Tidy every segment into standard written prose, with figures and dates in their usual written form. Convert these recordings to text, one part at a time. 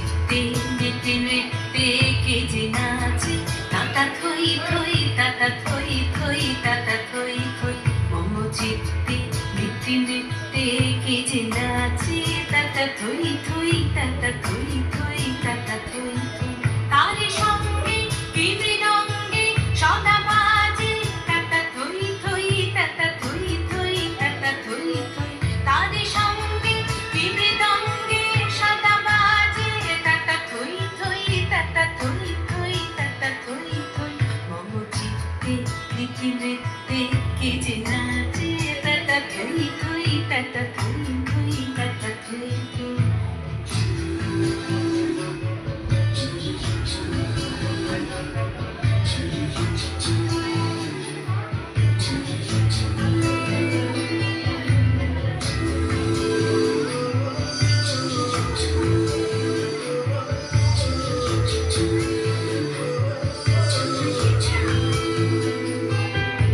চিত্তে নিতে নৃত্যে কে যে নাচে, তাতা থই থই তাতা থই থই তাতা থই থই। মম চিত্তে নিতে নৃত্যে কে যে নাচে, তাতা থই থই তাতা থই থই তাতা থই থই। তারে সঙ্গে কি মৃদঙ্গে সদা বাজে, তাতা থই থই তাতা থই থই তাতা থই থই। তারে সঙ্গে কি মৃদঙ্গে সদা বাজে, তাতা থই থই তাতা থই থই তাতা থই থই। মম চিত্তে নিতে নৃত্যে কে যে নাচে, তাতা থই থই তাতা থই থই তাতা থই থই।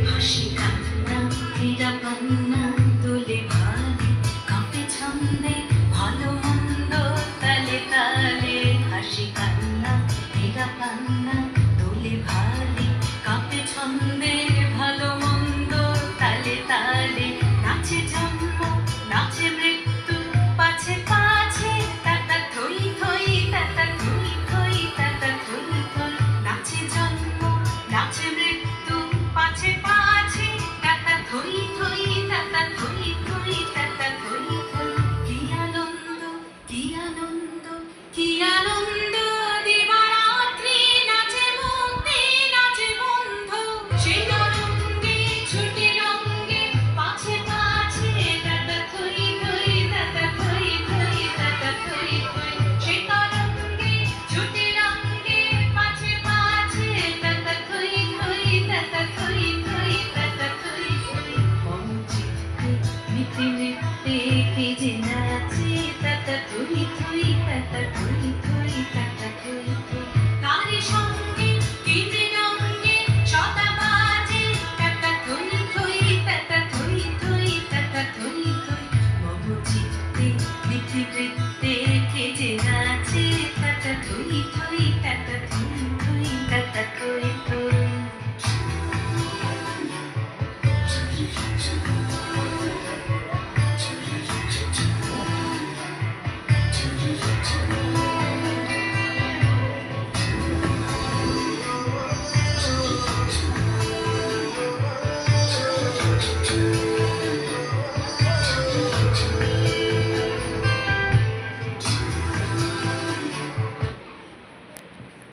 হাসি কান্না হীরা পান্না দোলে ভালে, কাঁপে ছন্দে ভালো মন্দ তালে তালে। হাসি কান্না হীরা পান্না দোলে ভালে, কাঁপে ছন্দে ভালো মন্দ তালে তালে। নাচে জন্ম নাচে মৃত্যু পাছে পাছে, তাতা থই থই তাতা থই থই তাতা থই থই। নাচে জন্ম নাচে মৃত্যু পাছে পাছে, তাতা থই থই তাতা থই থই তাতা থই থই। কি আনন্দ কি আনন্দ কি আনন্দ, দিবারাত্রি নাচে মুক্তি নাচে বন্ধু। সে তরঙ্গে ছুটে রঙ্গে পাছে পাছে, তাতা থই থই তাতা থই থই তাতা থই থই। সে তরঙ্গে ছুটে রঙ্গে পাছে পাছে, তাতা থই থই তাতা থই থই তাতা থই থই। মম চিত্তে নিতে নৃত্যে কে যে নাচে, তাতা থই থই তাতা থই থই তাতা থই থই। তারে সঙ্গে কি মৃদঙ্গে সদা বাজে, তাতা থই থই তাতা থই থই তাতা থই থই। মম চিত্তে নিতে নৃত্যে কে যে নাচে, তাতা থই থই তাতা